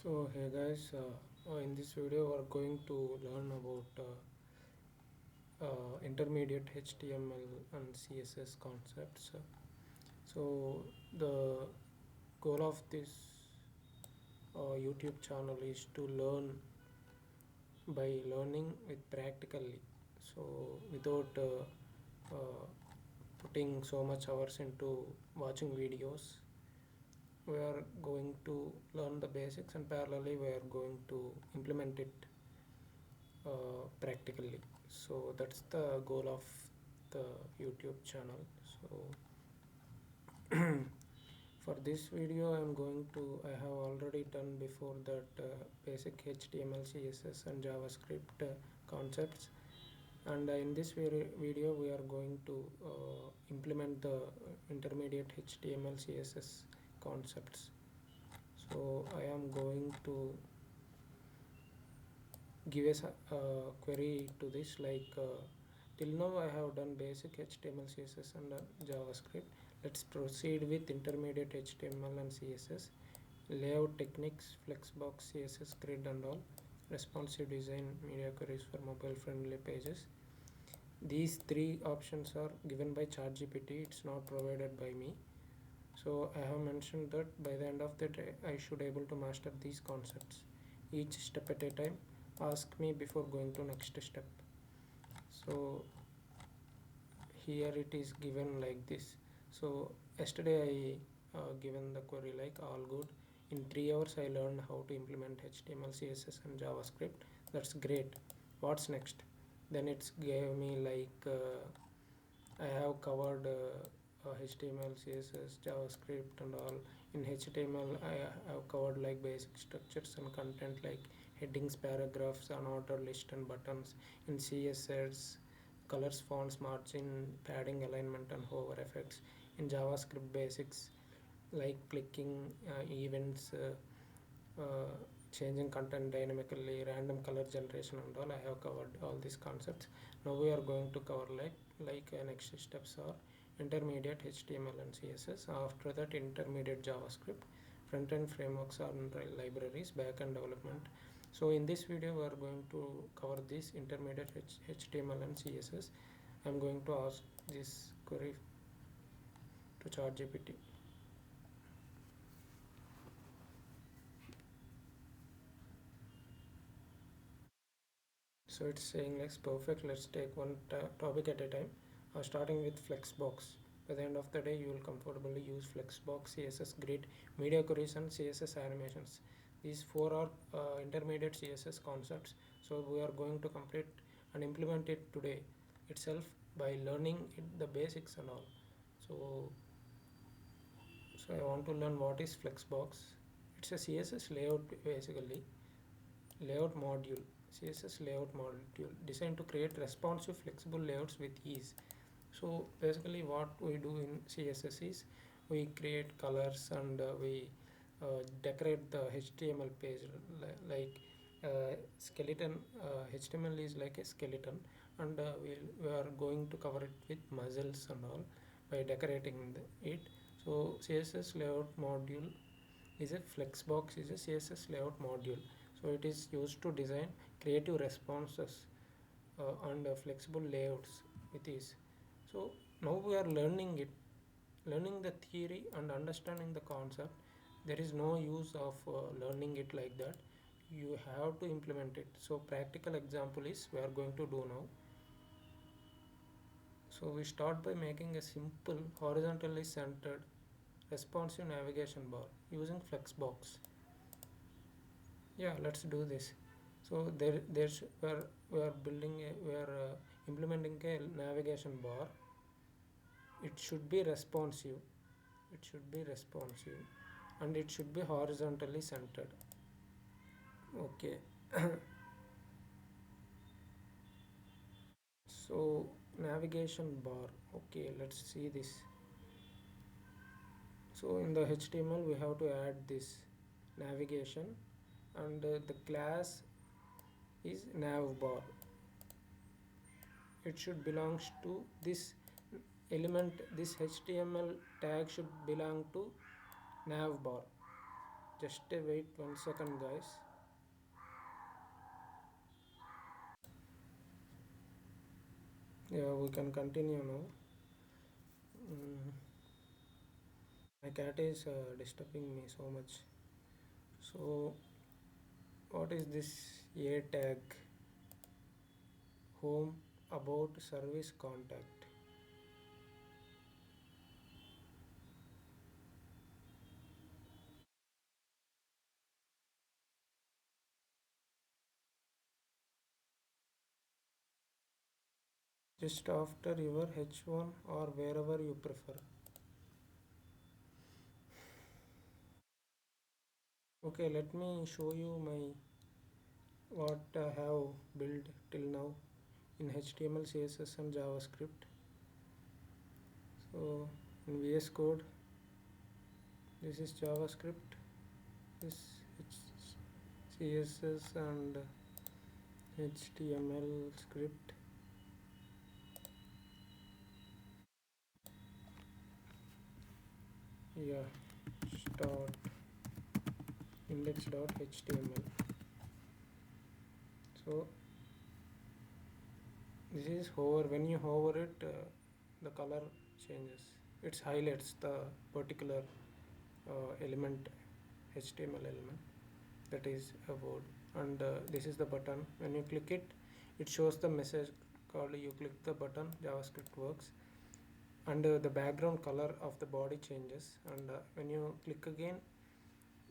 So hey guys, in this video we're going to learn about intermediate HTML and CSS concepts. So the goal of this YouTube channel is to learn by learning with practically. So without putting so much hours into watching videos, we are going to learn the basics and parallelly we are going to implement it practically. So that's the goal of the YouTube channel. So for this video I have already done before that basic HTML, CSS and JavaScript concepts, and in this video we are going to implement the intermediate HTML, CSS concepts. So I am going to give a query to this till now I have done basic HTML, CSS and JavaScript. Let's proceed with intermediate HTML and CSS, layout techniques, Flexbox, CSS Grid and all, responsive design, media queries for mobile friendly pages. These three options are given by Chatgpt, it's not provided by me. So I have mentioned that by the end of the day I should able to master these concepts, each step at a time. Ask me before going to next step. So here it is given like this. So yesterday I given the query like all good. In 3 hours I learned how to implement HTML, CSS and JavaScript. That's great. What's next? Then it's gave me I have covered HTML, CSS, JavaScript and all. In HTML I have covered like basic structures and content like headings, paragraphs, unordered list and buttons. In CSS, colors, fonts, margin, padding, alignment and hover effects. In JavaScript, basics like clicking, events, changing content dynamically, random color generation and all. I have covered all these concepts. Now we are going to cover next steps are intermediate HTML and CSS. After that, intermediate JavaScript, front-end frameworks and libraries, back-end development. So in this video we are going to cover this intermediate HTML and CSS. I'm going to ask this query to ChatGPT. So it's saying like perfect. Let's take one topic at a time. Starting with Flexbox. By the end of the day, you will comfortably use Flexbox, CSS Grid, media queries, and CSS animations. These four are intermediate CSS concepts. So we are going to complete and implement it today itself by learning the basics and all. So, so I want to learn what is Flexbox. It's a CSS layout basically. Layout module, CSS layout module designed to create responsive flexible layouts with ease. So basically what we do in CSS is we create colors and we decorate the HTML page like skeleton. HTML is like a skeleton, and we are going to cover it with muscles and all by decorating it. So CSS layout module is a Flexbox is a CSS layout module. So it is used to design creative responses and flexible layouts with ease. So now we are learning the theory and understanding the concept. There is no use of learning it like that. You have to implement it. So practical example is we are going to do now. So we start by making a simple horizontally centered responsive navigation bar using Flexbox. Yeah, let's do this. So there's where we are implementing a navigation bar. It should be responsive. It should be responsive, and it should be horizontally centered. Okay. So navigation bar. Okay, let's see this. So in the HTML we have to add this navigation, and the class is navbar. It should belongs to this element. This HTML tag should belong to navbar. Just wait 1 second, guys. Yeah, we can continue now. mm, my cat is disturbing me so much. So what is this a tag? Home, about, service, contact. Just after your h1 or wherever you prefer. Okay, let me show you my what I have built till now in HTML, CSS and JavaScript. So in VS Code, this is JavaScript, this is CSS and HTML script. Yeah, start index.html. So this is hover. When you hover it, the color changes. It highlights the particular element, HTML element, that is a word. And this is the button. When you click it, it shows the message called. You click the button, JavaScript works, and the background color of the body changes. And when you click again,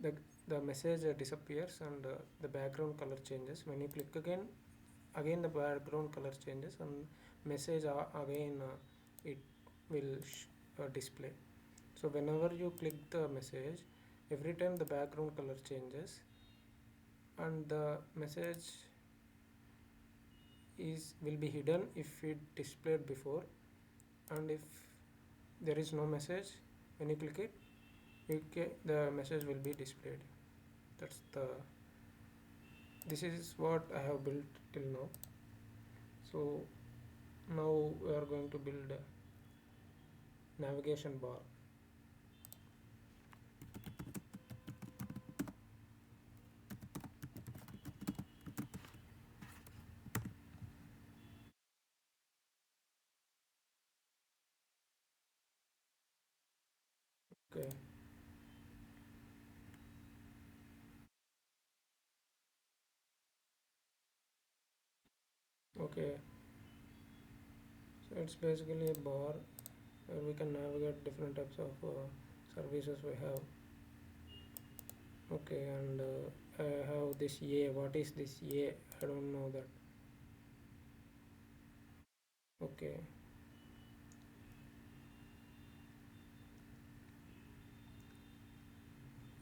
the the message disappears and the background color changes. When you click again the background color changes and message again it will display. So whenever you click the message, every time the background color changes and the message is will be hidden if it displayed before, and if there is no message, when you click it, the message will be displayed. That's the This is what I have built till now. So now we are going to build a navigation bar. Okay. Okay, so it's basically a bar where we can navigate different types of services we have. Okay, and I have this a. What is this a? I don't know that. Okay,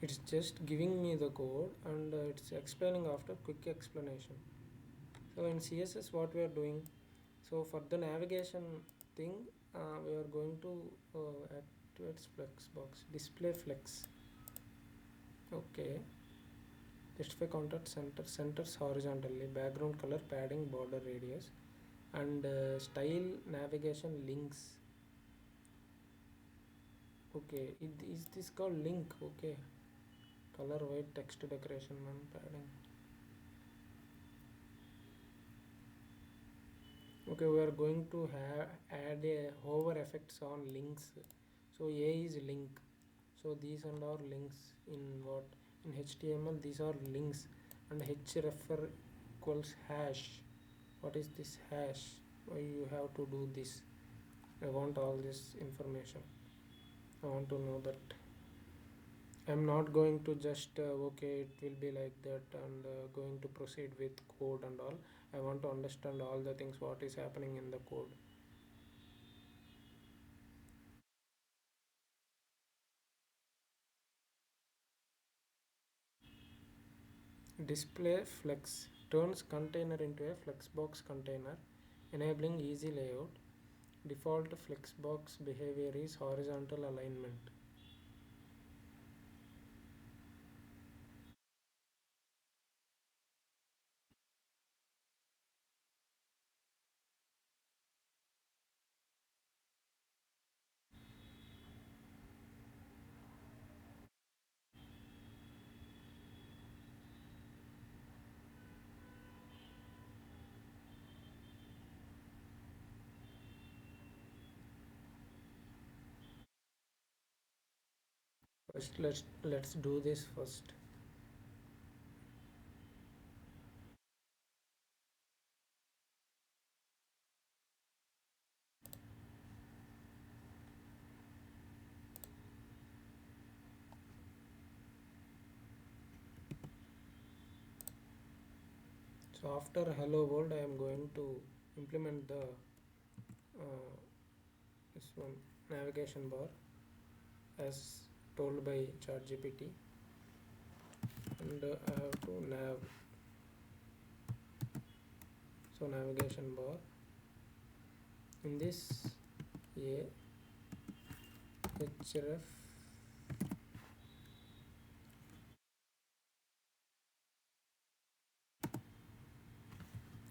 it's just giving me the code and it's explaining after quick explanation. So in CSS what we are doing, so for the navigation thing, we are going to activate Flexbox, display flex. Okay, justify contact center, centers horizontally, background color, padding, border radius, and style navigation links. Okay, is this called link? Okay, color white, text decoration and padding. Okay, we are going to add a hover effects on links. So a is link. So these and are links in what? In HTML these are links, and hreffer equals hash. What is this hash? Why you have to do this? I want all this information. I want to know that. I'm not going to just okay it will be like that and going to proceed with code and all. I want to understand all the things what is happening in the code. Display flex turns container into a flexbox container, enabling easy layout. Default flexbox behavior is horizontal alignment. First, let's do this first. So after hello world, I am going to implement the this one navigation bar as told by Chatgpt, and I have to navigation bar in this a href,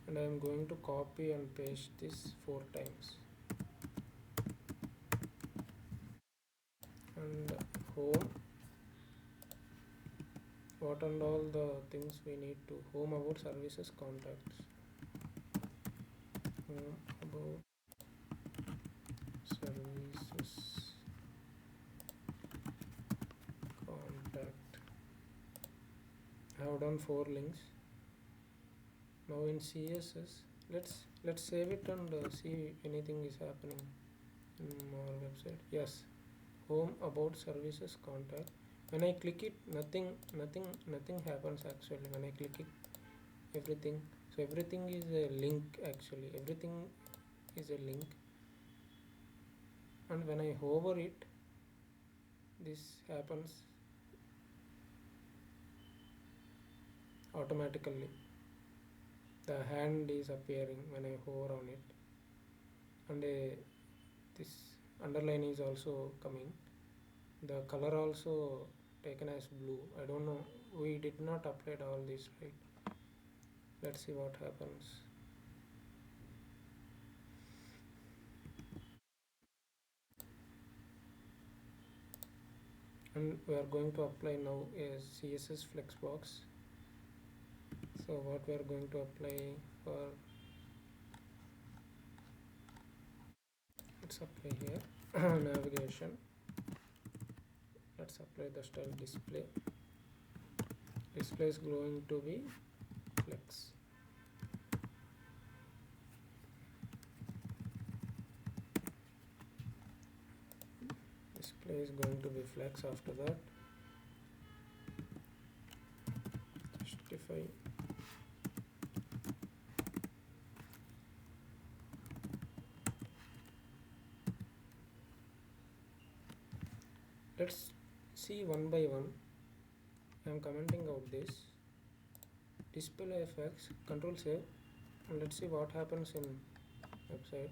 and I am going to copy and paste this 4 times, and home, what and all the things we need to home about services contacts, home about services contact. I have done 4 links. Now in CSS, let's save it and see if anything is happening in our website. Yes, home about services contact. When I click it, nothing happens actually. When I click it, everything, so everything is a link actually. Everything is a link, and when I hover it, this happens automatically. The hand is appearing when I hover on it, and this underline is also coming. The color also taken as blue. I don't know, we did not apply all this, right? Let's see what happens. And we are going to apply now is CSS Flexbox. So what we are going to apply for, let's apply here navigation. Let's apply the style display. Display is going to be flex. Display is going to be flex. After that, justify. Let's see one by one. I am commenting out this display effects, control save, and let's see what happens in website.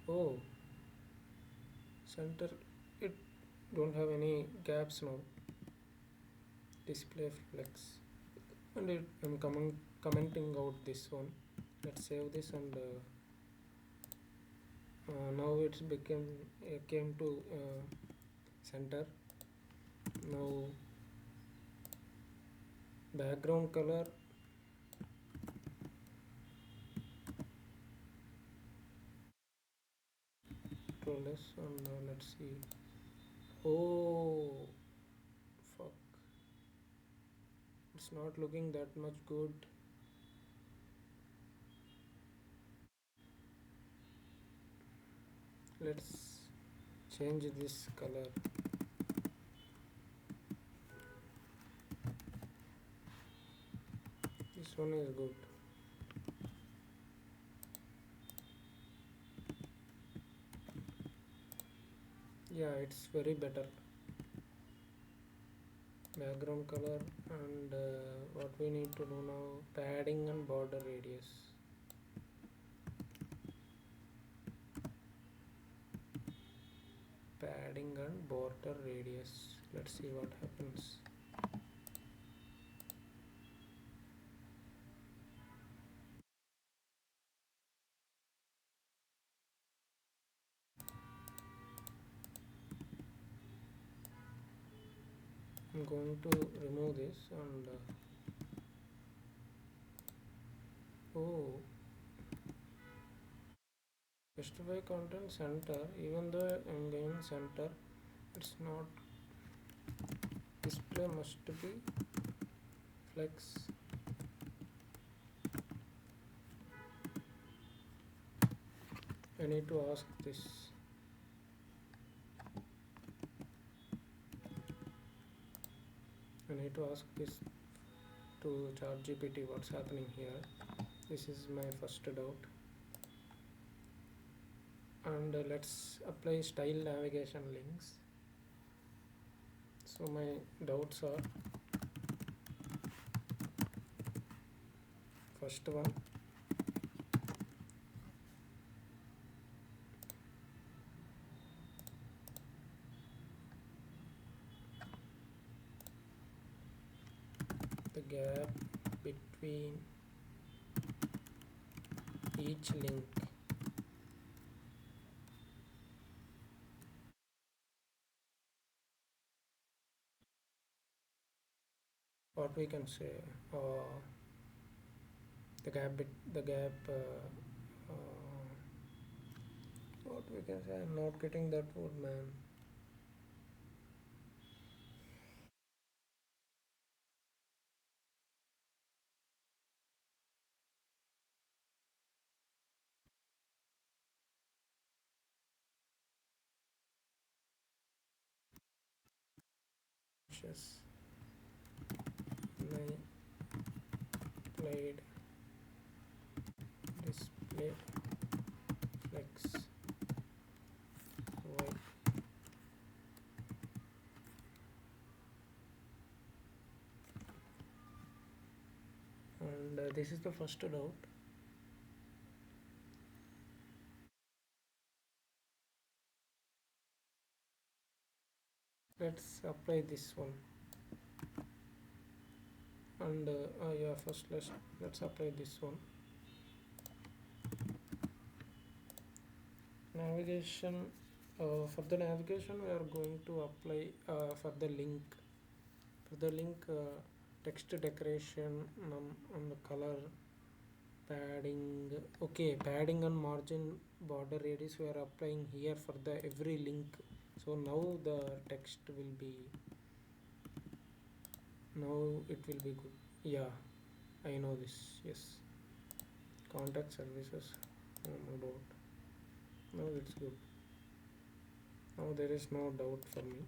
Oh, center, it don't have any gaps now. Display flex, and I'm commenting out this one. Let's save this, and now it's came to center. Now background color, control S, and let's see. Oh fuck, it's not looking that much good. Let's change this color. This one is good. Yeah, it's very better. Background color, and what we need to do now, padding and border radius. Padding and border radius. Let's see what happens. I'm going to remove this, and oh, justify content center. Even though I'm going center, it's not display must be flex. I need to ask this. I need to ask this to Chatgpt what's happening here. This is my first doubt. And let's apply style navigation links. So my doubts are, first one, the gap between each link. What we can say, the gap. What we can say? I'm not getting that word, man. Just my played display flex white. And this is the first doubt. Let's apply this one. And yeah, first let's apply this one. Navigation. For the navigation, we are going to apply for the link. For the link, text decoration and the color, padding. Okay, padding and margin, border radius we are applying here for the every link. So now the text will be. Now it will be good. Yeah, I know this. Yes. Contact services. Oh my god. Now it's good. Now there is no doubt for me.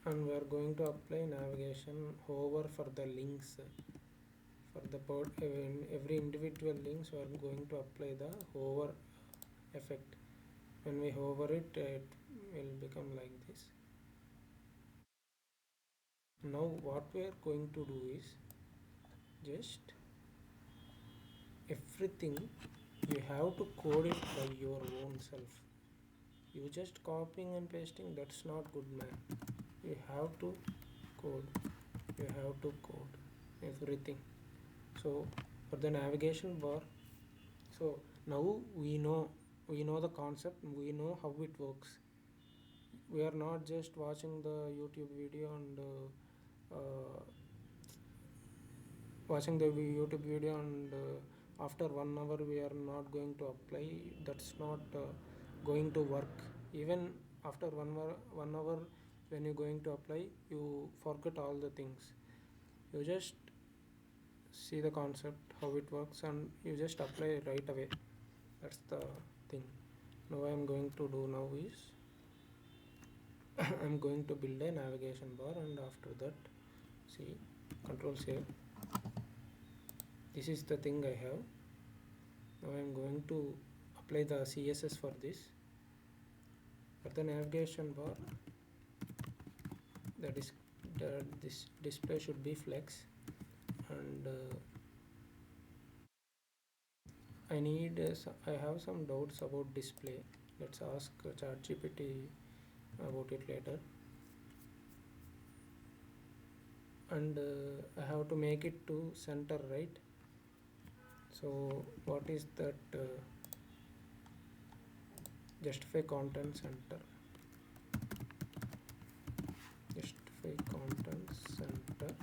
And we are going to apply navigation hover for the links. For the every individual links we are going to apply the hover effect. When we hover it, it will become like this. Now what we are going to do is just everything you have to code it by your own self. You just copying and pasting, that's not good, man. You have to code. You have to code everything. So for the navigation bar, so now we know the concept, we know how it works. We are not just watching the YouTube video and after 1 hour we are not going to apply. That's not going to work. Even after 1 hour when you're going to apply, you forget all the things. You just see the concept how it works and you just apply right away. That's the thing. Now I'm going to do now is I'm going to build a navigation bar, and after that, see, control save. This is the thing I have. Now I'm going to apply the CSS for this. For the navigation bar, this display should be flex, and I have some doubts about display. Let's ask ChatGPT about it later. And I have to make it to center, right? So what is that? Justify content center. Justify content center.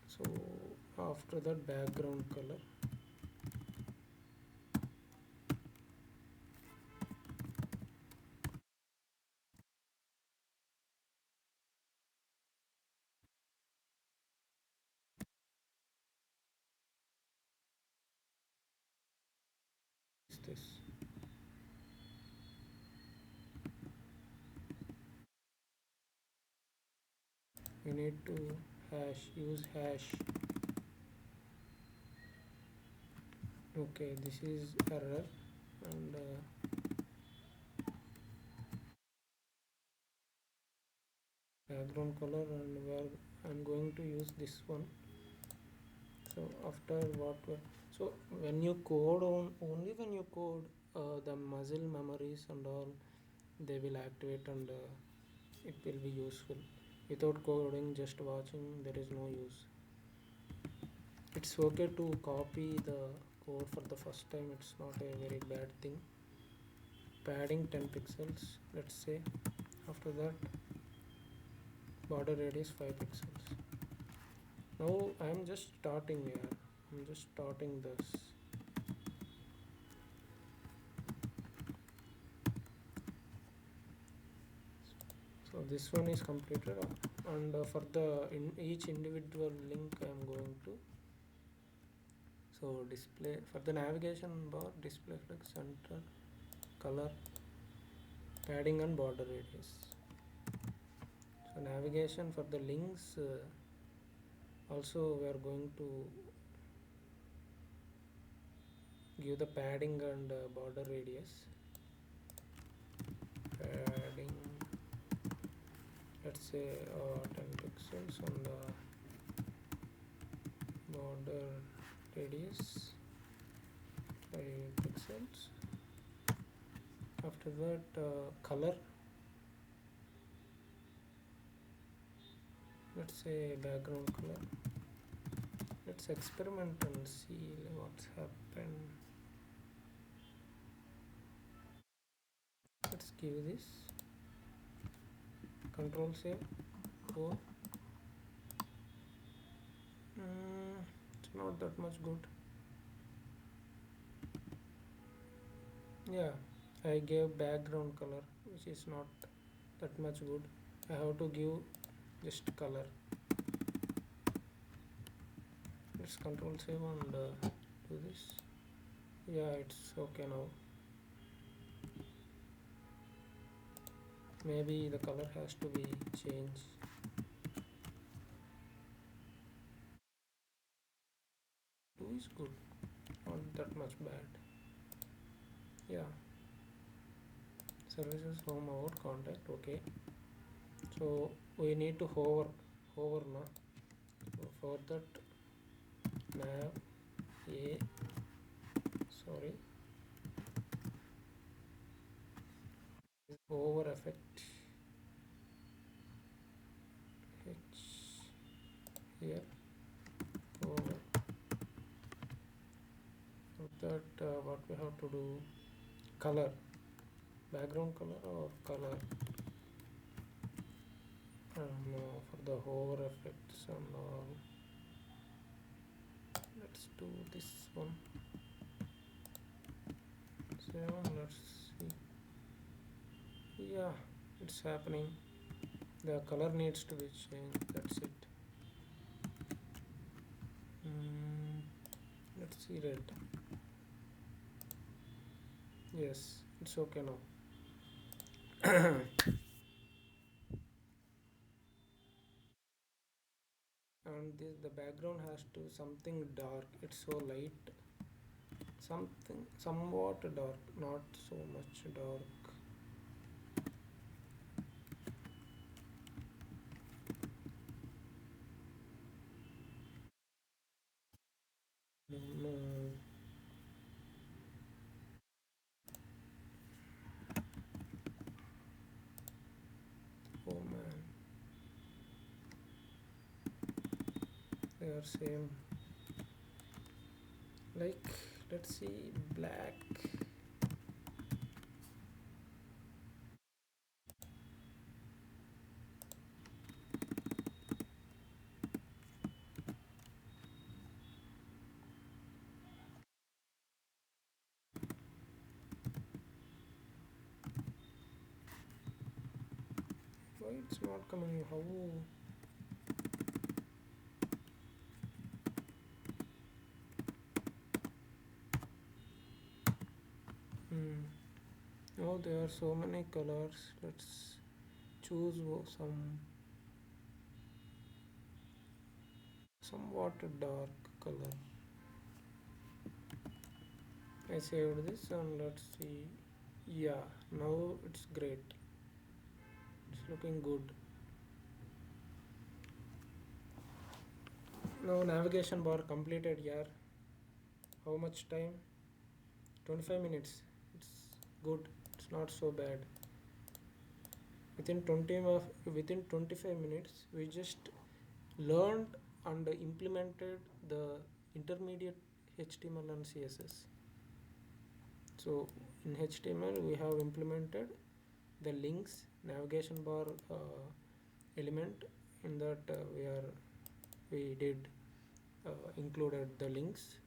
So after that, background color. this. We need to use hash. Okay, this is error, and background color, and I'm going to use this one. So after so when you code only when you code, the muscle memories and all, they will activate, and it will be useful. Without coding, just watching, there is no use. It's okay to copy the code for the first time, it's not a very bad thing. Padding 10 pixels, let's say. After that, border radius 5 pixels. Now I'm just starting here. I'm just starting this. So this one is completed, and for each individual link I'm going to, so display for the navigation bar, display flex, center, color, padding and border radius. So navigation for the links, also we are going to give the padding and border radius. Padding, let's say 10 pixels, and border radius 5 pixels. After that, color, let's say background color. Let's experiment and see what's happened. Let's give this, control save, go. It's not that much good. Yeah, I gave background color, which is not that much good. I have to give just color. Let's control save and do this. Yeah, it's okay now. Maybe the color has to be changed. Two is good, not that much bad. Yeah, services home about contact. Okay, so we need to hover now. So for that, nav a sorry hover effect h here, hover. For that, what we have to do, color, background color or color, for the hover effects and all. Let's do this one. 7, let's see. Yeah, it's happening. The color needs to be changed, that's it. Let's see red. Yes, it's okay now. And the background has to something dark, it's so light, something somewhat dark, not so much dark. No. Oh man, they are same. Like, let's see, black. Why it's not coming? How? are so many colors. Let's choose somewhat dark color. I saved this and let's see. Yeah, now it's great. It's looking good. Now navigation bar completed here. How much time? 25 minutes. It's good. It's not so bad. Within 25 minutes we just learned and implemented the intermediate HTML and CSS. So in HTML we have implemented the links navigation bar element. In that we did included the links,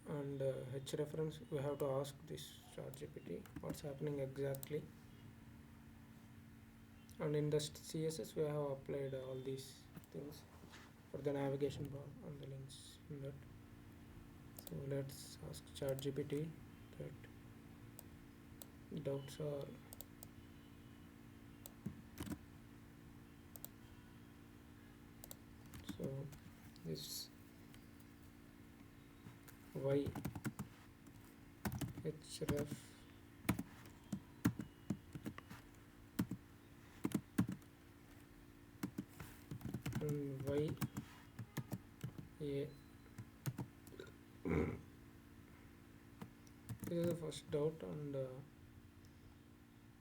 and H reference we have to ask this Chatgpt what's happening exactly. And in the CSS we have applied all these things for the navigation bar and the links in that. So let's ask Chatgpt that doubts are so this y href and y a. This is the first doubt, and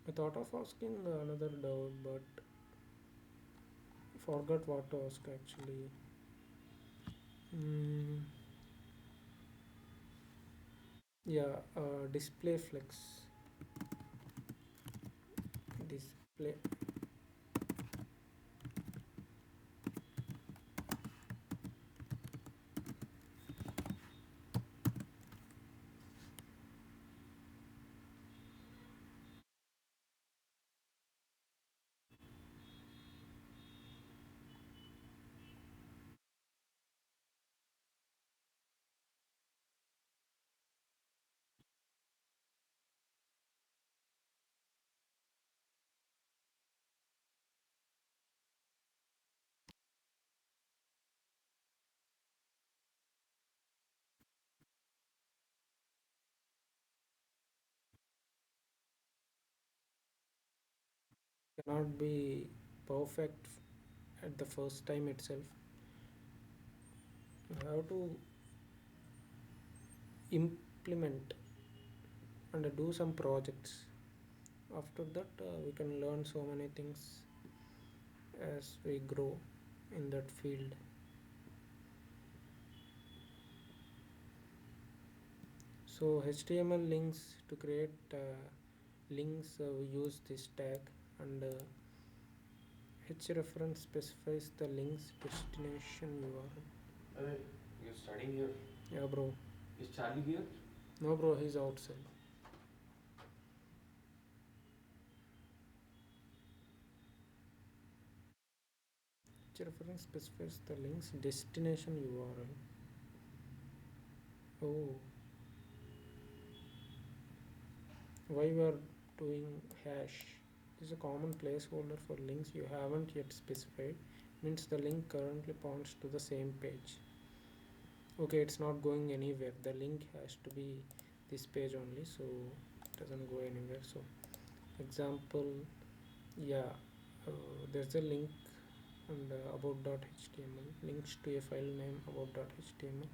I thought of asking another doubt but forgot what to ask actually. Yeah, display flex. Display. Cannot be perfect at the first time itself. You have to implement and do some projects. After that we can learn so many things as we grow in that field. So HTML links, to create links we use this tag, and H-reference specifies the link's destination URL. Hey, you're studying here? Yeah, bro. Is Charlie here? No, bro, he's outside. H-reference specifies the link's destination URL. Oh, why we are doing hash? This is a common placeholder for links you haven't yet specified. Means the link currently points to the same page. Okay, it's not going anywhere. The link has to be this page only, so it doesn't go anywhere. So example, yeah, there's a link and about.html links to a file name about.html.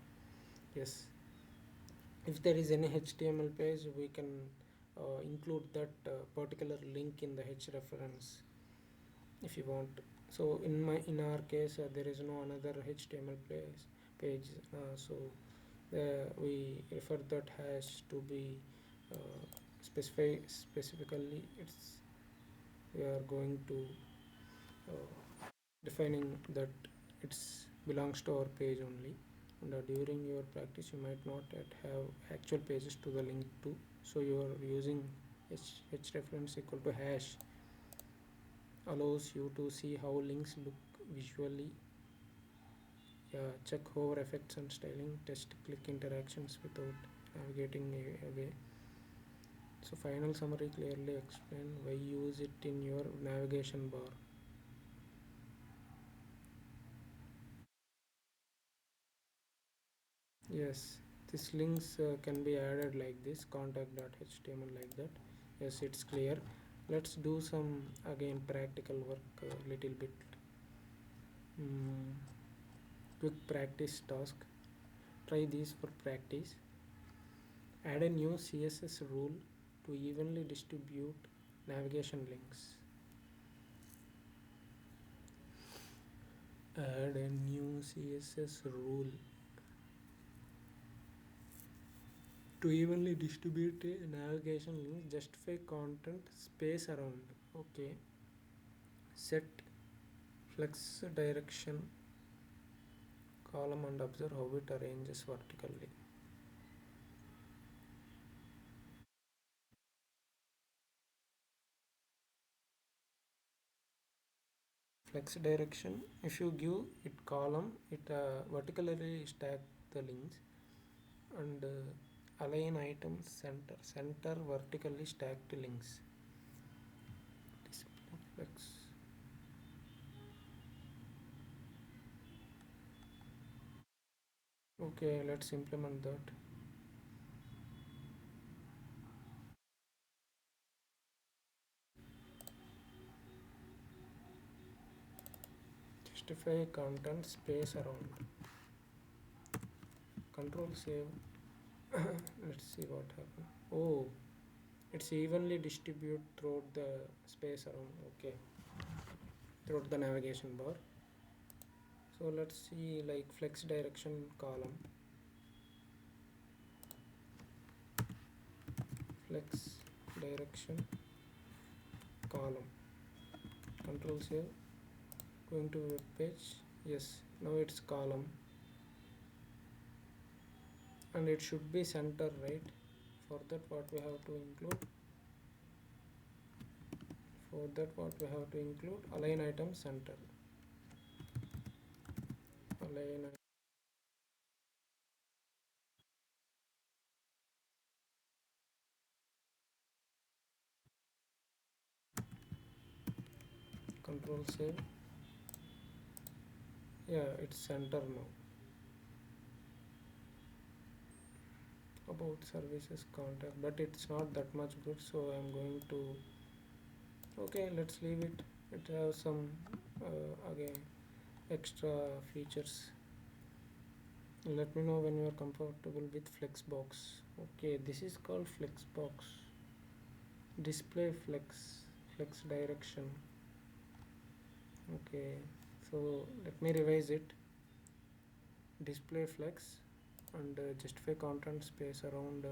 Yes, if there is any HTML page we can include that particular link in the H reference if you want. So in our case there is no another HTML page, so we refer that hash to be specifically. It's we are going to defining that it's belongs to our page only, and during your practice you might not yet have actual pages to the link to, so you are using h reference equal to hash allows you to see how links look visually. Yeah, check hover effects and styling, test click interactions without navigating away. So final summary clearly explain why use it in your navigation bar. Yes, these links can be added like this, contact.html like that. Yes, it's clear. Let's do some again practical work a little bit. Mm, quick practice task. Try these for practice. Add a new CSS rule to evenly distribute navigation links. Add a new CSS rule to evenly distribute a navigation link. Justify content space around. Okay. Set flex direction column and observe how it arranges vertically. Flex direction, if you give it column, it vertically stack the links, and align items center vertically stacked links. Display flex. Okay, let's implement that. Justify content space around. Control save. Let's see what happened. Oh, it's evenly distributed throughout the space around. Okay, throughout the navigation bar. So let's see like flex direction column. Flex direction column. Control save. Going to web page. Yes, now it's column, and it should be center, right? For that, what we have to include? For that, what we have to include? Align item center. Align control save. Yeah, it's center now. About services contact, but it's not that much good, so I'm going to, okay, let's leave it. It has some again extra features. Let me know when you are comfortable with Flexbox. Okay, this is called Flexbox. Display flex direction. Okay, so let me revise it. Display flex and justify content space around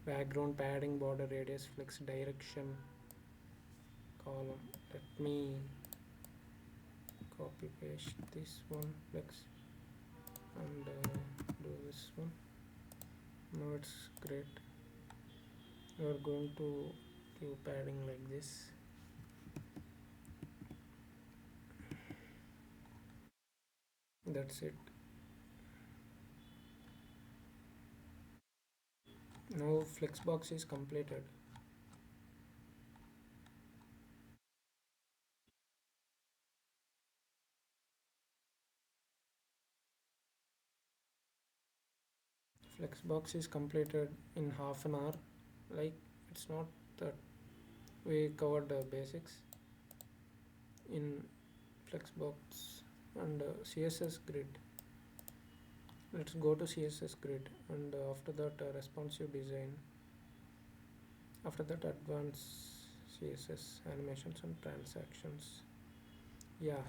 background padding border radius flex direction column. Let me copy paste this one flex and do this one. Now it's great. We are going to give padding like this. That's it. Now Flexbox is completed. Flexbox is completed in half an hour. Like, it's not that we covered the basics in Flexbox and CSS Grid. Let's go to CSS Grid, and after that responsive design. After that advanced CSS animations and transactions. Yeah,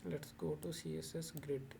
let's go to CSS Grid.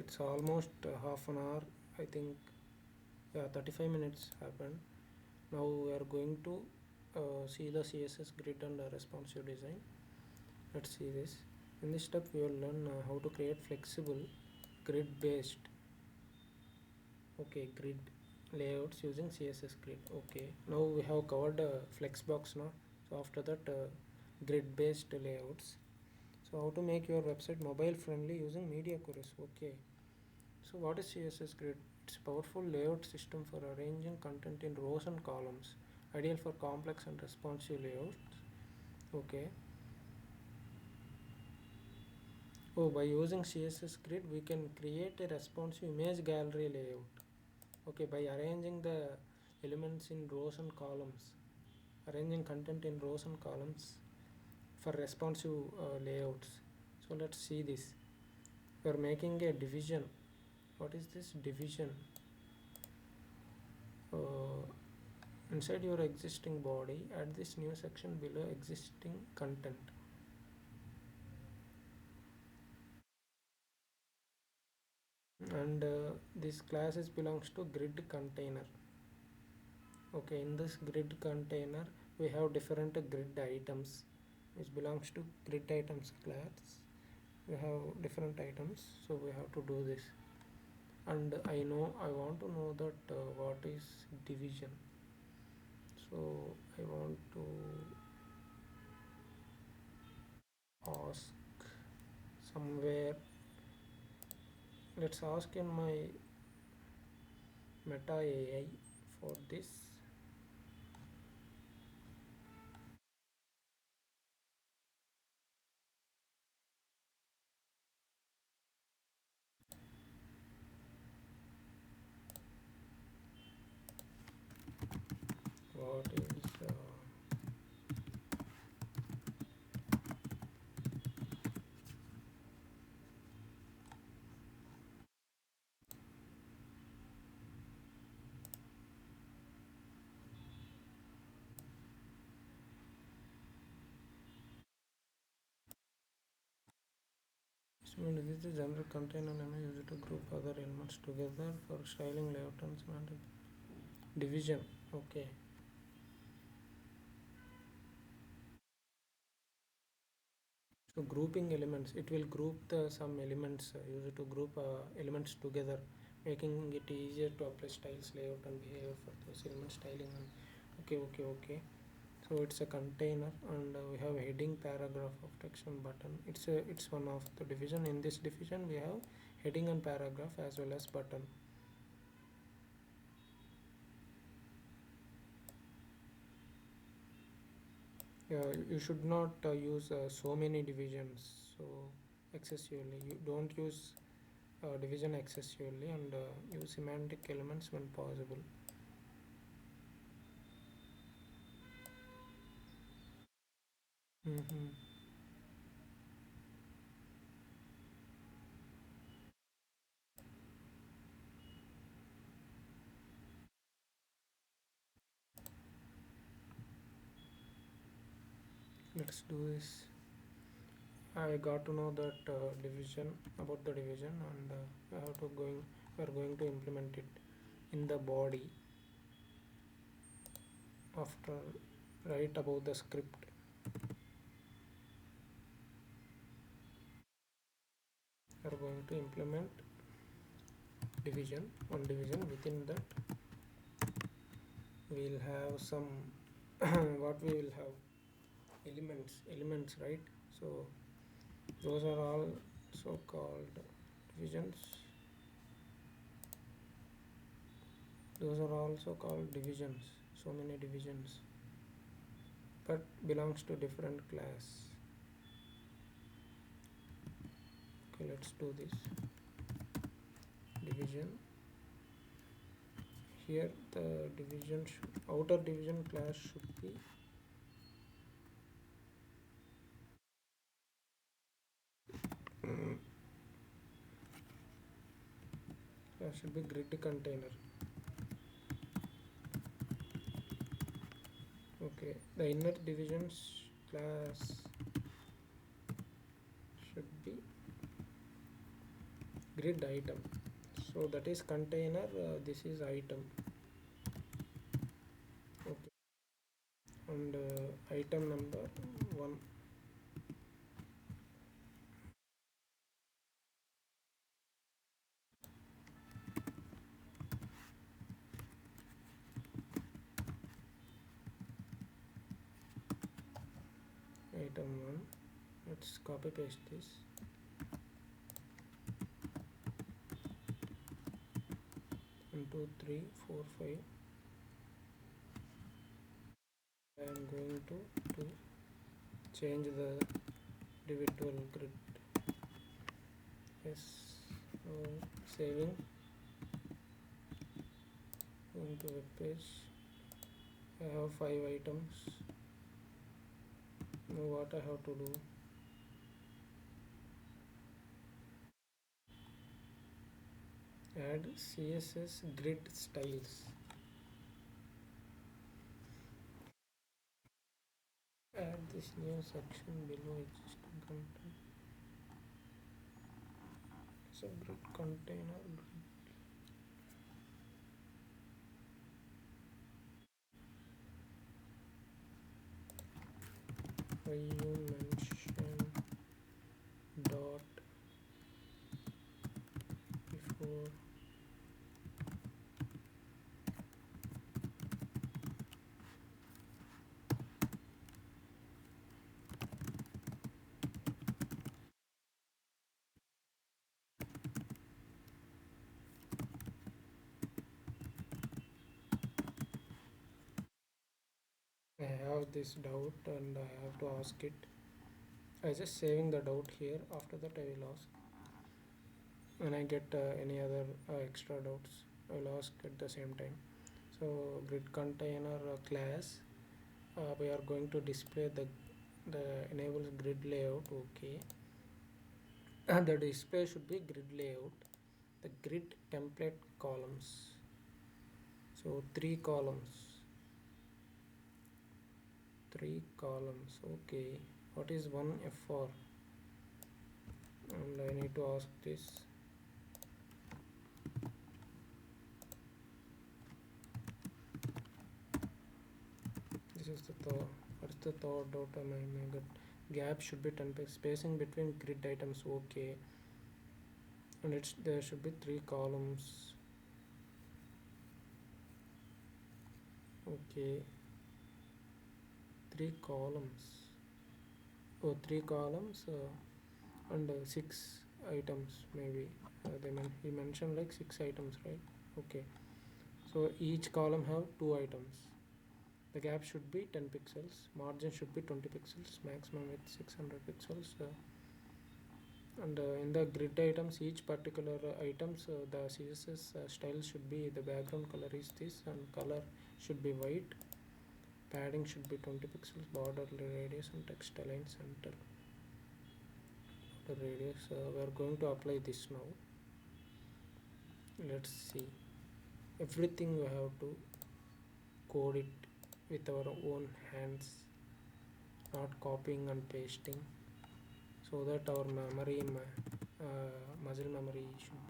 it's almost half an hour, I think. Yeah, 35 minutes happened. Now we are going to see the CSS grid and responsive design. Let's see this. In this step we will learn how to create flexible grid based grid layouts using CSS grid. Okay, now we have covered Flexbox now. So after that, grid based layouts. So how to make your website mobile friendly using media queries. Okay, so what is CSS grid? It's a powerful layout system for arranging content in rows and columns, ideal for complex and responsive layouts. Okay. Oh, by using CSS grid we can create a responsive image gallery layout. Okay, by arranging the elements in rows and columns, arranging content in rows and columns for responsive layouts. So let's see this. We are making a division. What is this division? uh, Inside your existing body, add this new section below existing content. And this classes belongs to grid container. Okay, in this grid container we have different grid items which belongs to grid items class. We have different items, so we have to do this. And I want to know that what is division. So I want to ask somewhere. Let's ask in my meta AI for this. What is so this is the general container and I use it to group other elements together for styling layout and semantic division. Okay, so grouping elements, it will group the some elements, use it to group elements together, making it easier to apply styles, layout and behavior for those element styling. And okay, so it's a container and we have heading, paragraph of text and button. It's one of the division. In this division we have heading and paragraph as well as button. You should not use so many divisions so excessively. You don't use division excessively and use semantic elements when possible. Mm-hmm. Let's do this. I got to know that division, about the division, and we are going to implement it in the body after right above the script. We are going to implement one division. Within that we will have some what we will have elements, right? So those are all so called divisions. Those are also called divisions. So many divisions, but belongs to different class. Okay, let's do this. Division. Here the outer division class should be grid container. Okay, the inner divisions class should be grid item. So that is container, this is item. Okay, and item number 1. Item 1, let's copy paste this. 1 2 3 4 5. I am going to change the individual grid. Yes, saving, going to web page. I have 5 items. Now what I have to do, add CSS grid styles. Add this new section below existing content. So grid container grid. Why you mention dot before I have this doubt and I have to ask it. I just saving the doubt here. After that I will ask. When I get any other extra doubts, I will ask at the same time. So grid container class, we are going to display the enables grid layout. Okay, and the display should be grid layout. The grid template columns. So 3 columns. 3 columns. Okay, what is 1 F4? And I need to ask this. This is the third. What's the third doubt? I may get gap should be 10 pixels. Spacing between grid items. Okay, and there should be 3 columns. Okay, 3 columns. Oh, 3 columns and 6 items maybe. He mentioned like 6 items, right? Okay, so each column have 2 items. The gap should be 10 pixels. Margin should be 20 pixels. Maximum with 600 pixels. And in the grid items, each particular items, the CSS style should be, the background color is this, and color should be white. Padding should be 20 pixels. Border radius and text align center. The radius, we are going to apply this now. Let's see. Everything we have to code it with our own hands, not copying and pasting, so that our memory, muscle memory should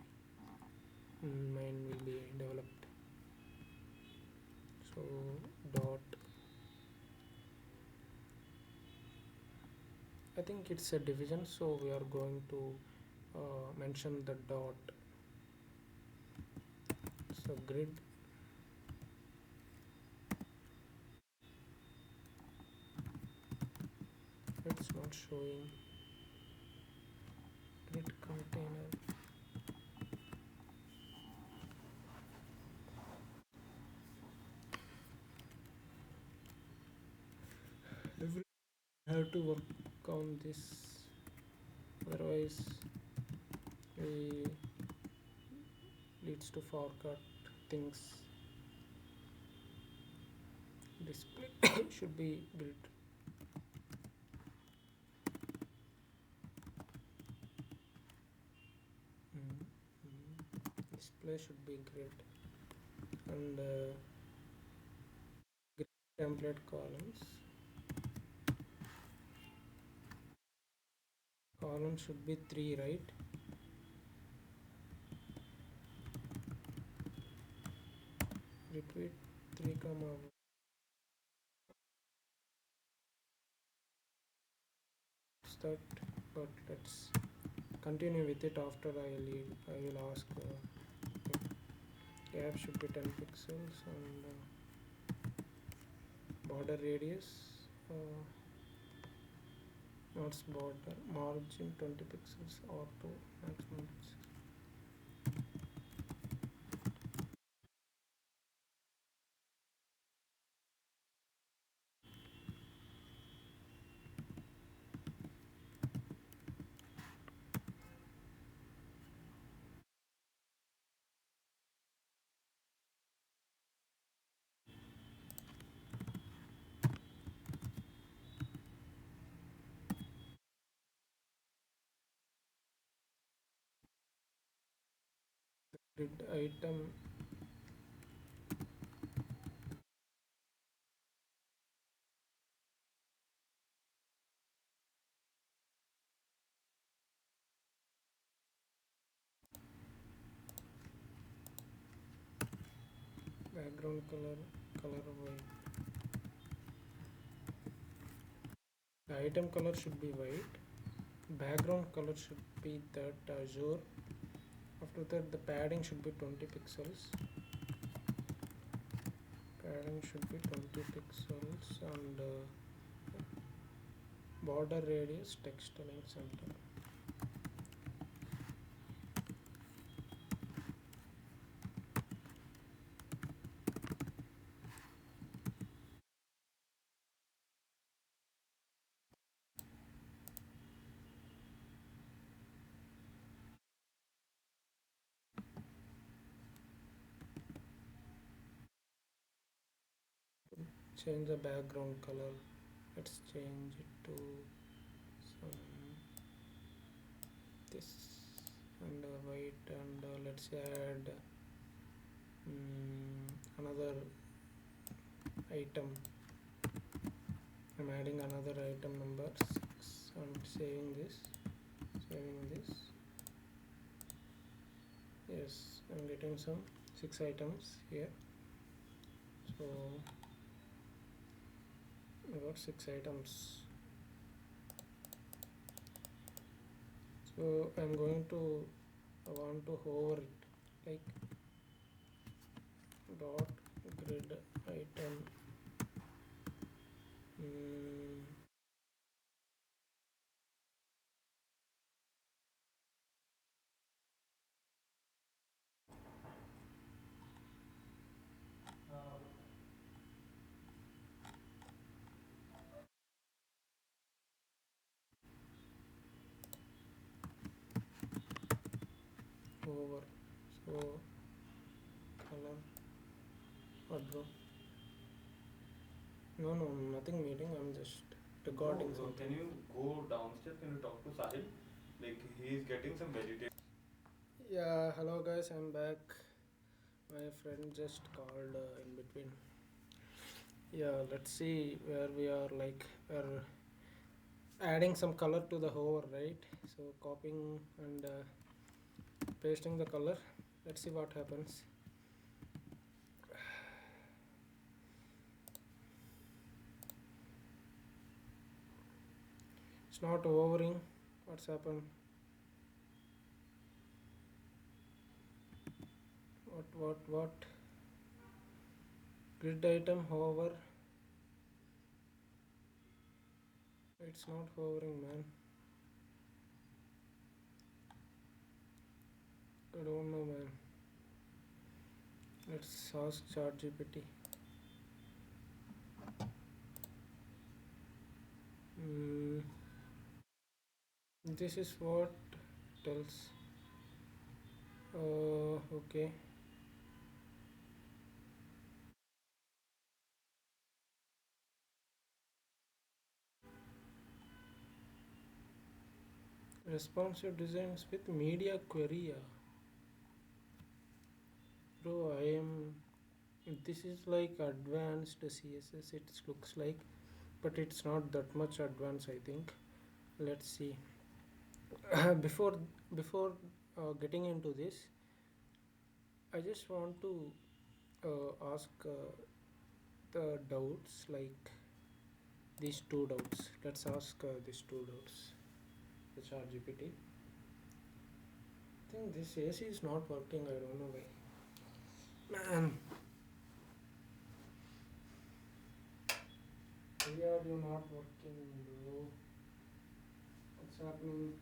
be, mind will be developed. So dot, I think it's a division, so we are going to mention the dot. So grid, it's not showing. Grid container, every have to work on this, otherwise we leads to forgot things. Display should be built. Display should be grid, and grid template columns. Column should be 3, right? repeat 3 comma that, but let's continue with it after I will ask. Gap should be 10 pixels and border radius, not border margin 20 pixels or to maximum. Grid item background color white. The item color should be white. Background color should be that azure. After that, the padding should be 20 pixels. Padding should be 20 pixels and border radius text align center. Change the background color. Let's change it to some this and white, and let's add another item. I'm adding another item number 6 and saving this. Yes, I'm getting some 6 items here. So I got 6 items. So I'm going to want to hover it like dot grid item hover. So color wardrobe. No, nothing meeting. I'm just recording something. Can you go downstairs? Can you talk to Sahil? Like he is getting some vegetation. Yeah, hello guys, I'm back. My friend just called in between. Yeah, let's see where we are. Like we're adding some color to the hover, right? So copying and pasting the color. Let's see what happens. It's not hovering. What's happened? What? Grid item hover. It's not hovering, man. I don't know, man. Let's ask Chatgpt. This is what tells. Okay. Responsive designs with media query. Bro, I am. This is like advanced CSS. It looks like, but it's not that much advanced, I think. Let's see. before getting into this, I just want to ask the doubts like these two doubts. Let's ask these two doubts. The ChatGPT. I think this AC is not working. I don't know why. Man, why are you not working, bro? What's happening?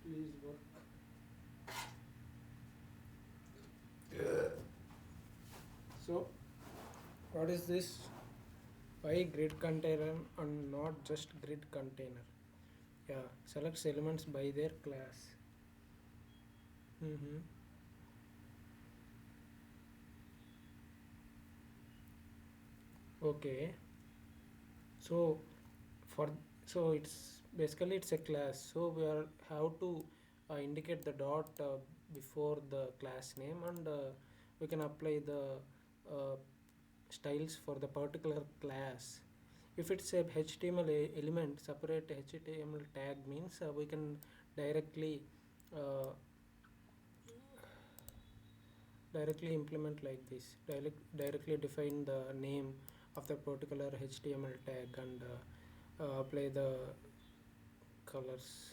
Please work. So, what is this? Why grid container and not just grid container? Yeah, selects elements by their class. Mm-hmm. Okay. So for it's basically it's a class. So we are have to indicate the dot before the class name, and we can apply the uh, styles for the particular class. If it's a HTML element, separate HTML tag means we can directly uh, directly implement like this. Directly define the name of the particular HTML tag and apply the colors.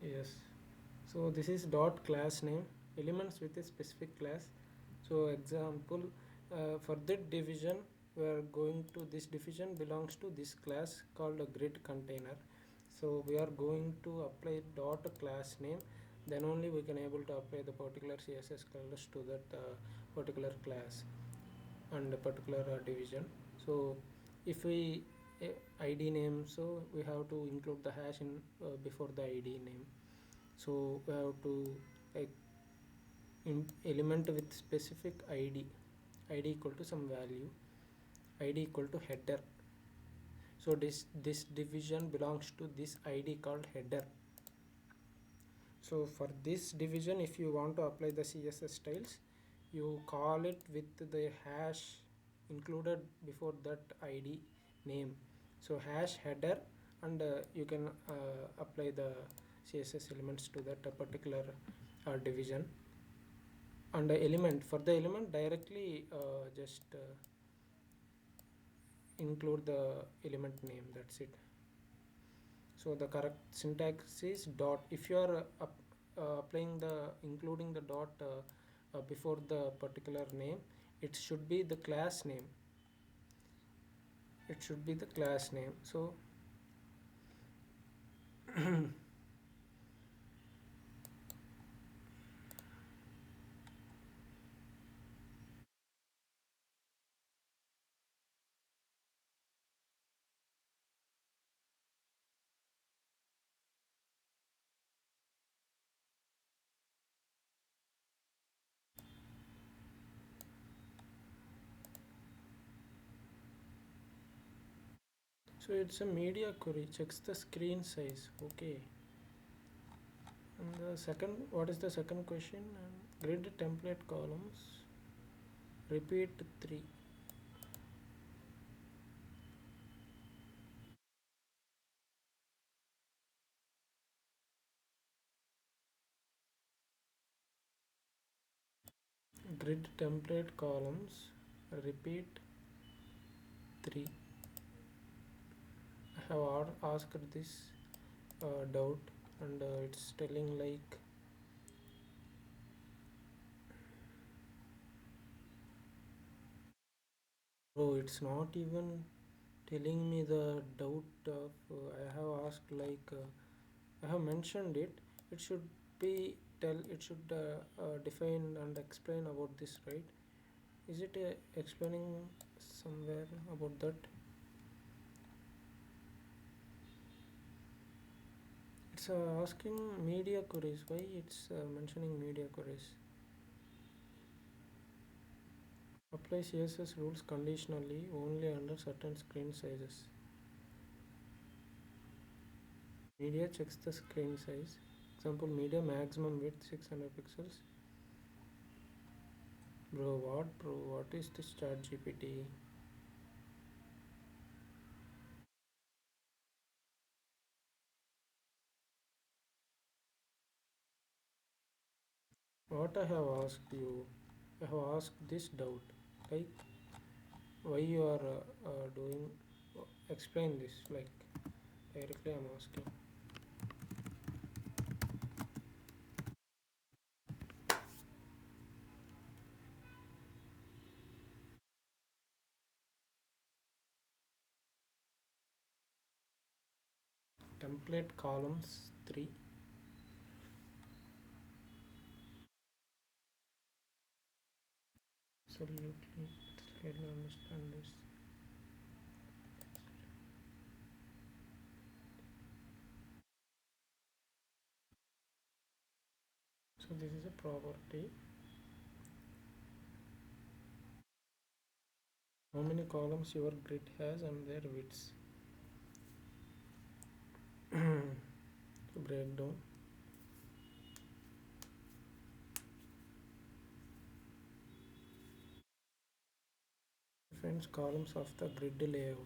Yes. So this is dot class name elements with a specific class. So example, for that division we are going to this division belongs to this class called a grid container. So we are going to apply dot class name, then only we can able to apply the particular CSS colors to that particular class and a particular division. So if we id name, so we have to include the hash in before the id name. So we have to like element with specific id equal to some value, id equal to header. So this division belongs to this id called header. So for this division, if you want to apply the CSS styles, you call it with the hash included before that id name. So hash header, and you can apply the CSS elements to that particular division. And the element, for the element directly just include the element name, that's it. So the correct syntax is dot. If you are applying the including the dot before the particular name, it should be the class name. It should be the class name. So so it's a media query, checks the screen size. Okay. And the second, what is the second question? Grid template columns. Repeat 3. Grid template columns. Repeat 3. I have asked this doubt, and it's telling like, oh, it's not even telling me the doubt of I have asked like I have mentioned it. It should be it should define and explain about this, right? Is it explaining somewhere about that? It's asking media queries. Why it's mentioning media queries? Apply CSS rules conditionally only under certain screen sizes. Media checks the screen size. Example, media maximum width 600 pixels. Bro, what is this chat GPT? What I have asked you, I have asked this doubt, like why you are doing, explain this, like directly I'm asking. Template columns 3. Absolutely, let's clearly understand this. So this is a property. How many columns your grid has and their widths. Breakdown. Defines columns of the grid layout.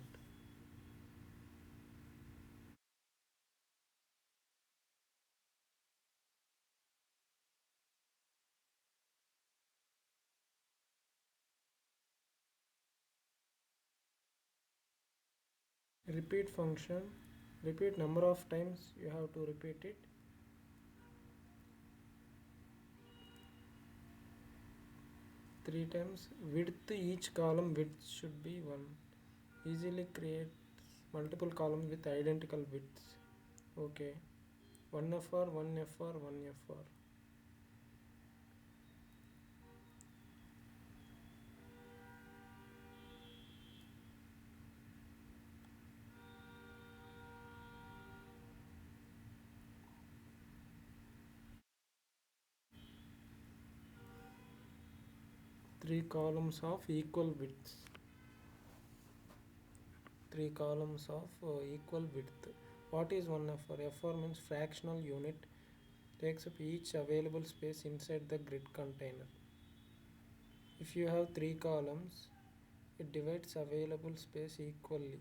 Repeat function. Repeat number of times you have to repeat it. 3 times. Width, each column width should be 1. Easily create multiple columns with identical widths. Okay. 1 FR, 1 FR, 1 FR. Three columns of equal widths. 3 columns of equal width. What is 1 FR? FR means fractional unit, takes up each available space inside the grid container. If you have 3 columns, it divides available space equally.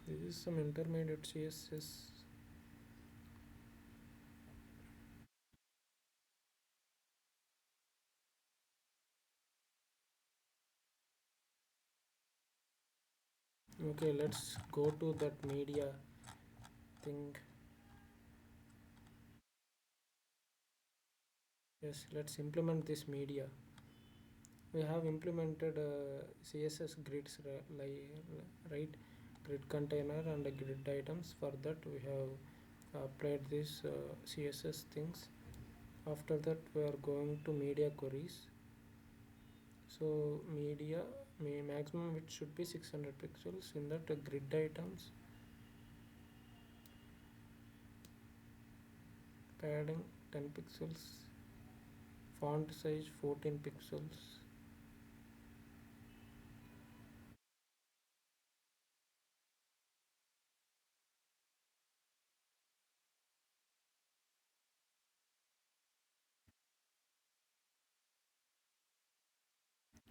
This is some intermediate CSS. Okay, let's go to that media thing. Yes, let's implement this media. We have implemented CSS grids, right? Grid container and grid items. For that, we have applied this CSS things. After that, we are going to media queries. So media maximum width should be 600 pixels. In that, grid items, padding 10 pixels, font size 14 pixels.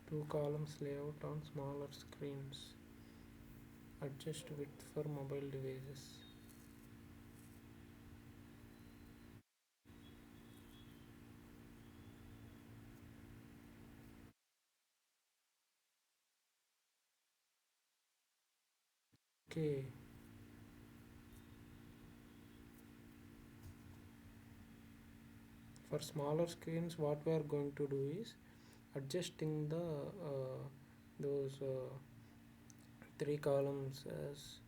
Two columns layout on smaller screens. Adjust width for mobile devices. Okay. For smaller screens, what we are going to do is adjusting the those 3 columns as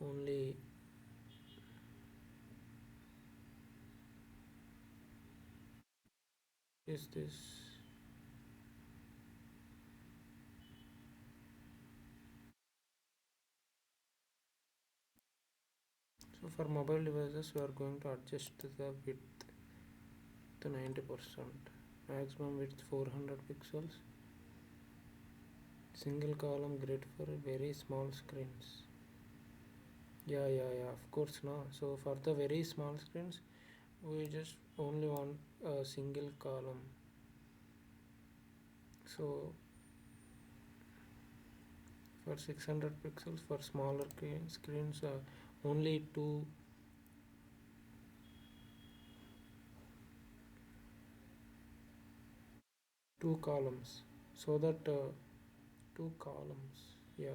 only is this. So for mobile devices, we are going to adjust the width to 90%. Maximum width 400 pixels. Single column grid for very small screens. Yeah, of course, no. So for the very small screens we just only want a single column. So for 600 pixels for smaller screens, only two columns, so that two columns, yeah,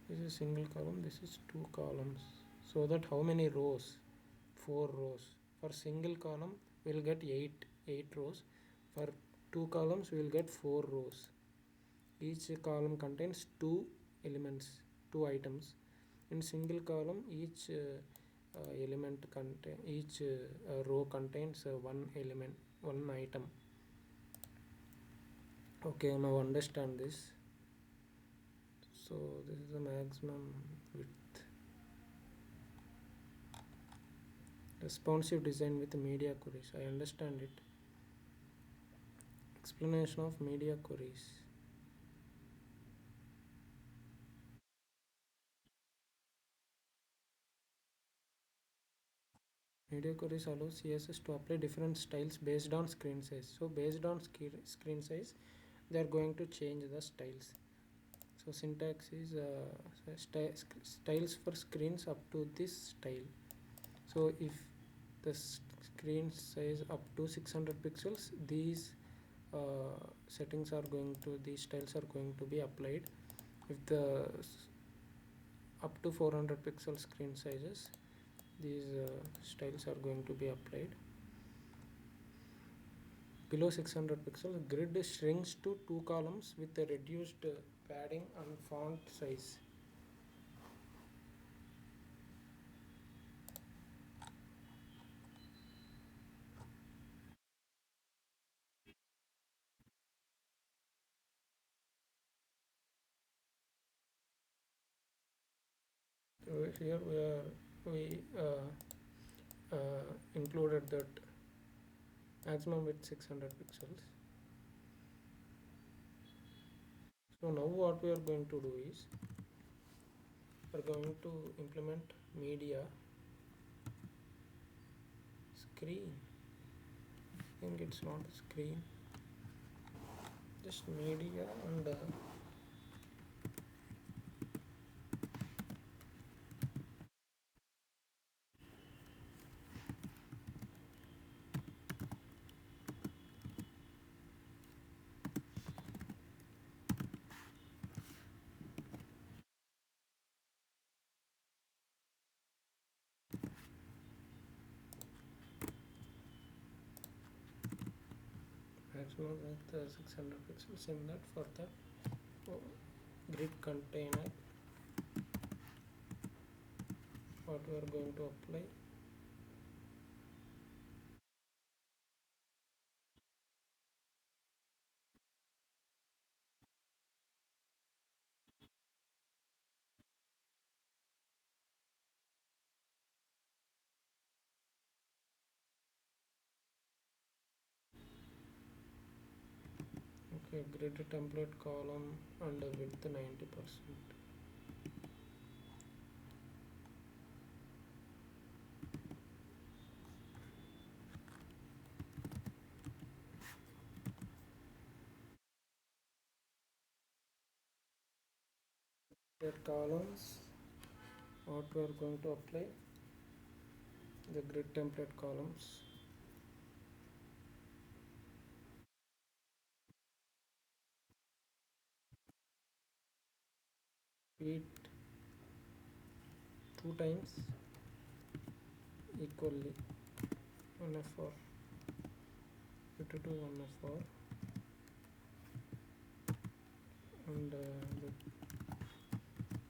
this is single column, this is two columns, so that how many rows? Four rows. For single column we'll get eight rows. For two columns we will get four rows. Each column contains two elements, two items. In single column each row contains one element, one item. Okay, now understand this. So this is the maximum width. Responsive design with media queries, I understand it. Explanation of media queries. Media queries allow CSS to apply different styles based on screen size. So based on screen size, they are going to change the styles. So syntax is styles for screens up to this style. So if the screen size up to 600 pixels, these settings are going to, these styles are going to be applied. If the up to 400 pixel screen sizes, these styles are going to be applied. Below 600 pixels, grid shrinks to two columns with a reduced padding and font size. So here we included that maximum with 600 pixels. So now what we are going to do is we are going to implement media screen. I think it's not a screen, just media and maximum with 600 pixels in that. For the grid container, what we are going to apply, okay, grid template column and width 90%. Columns, what we are going to apply, the grid template columns, repeat two times equally, 1 of 4 to 1 of 4, and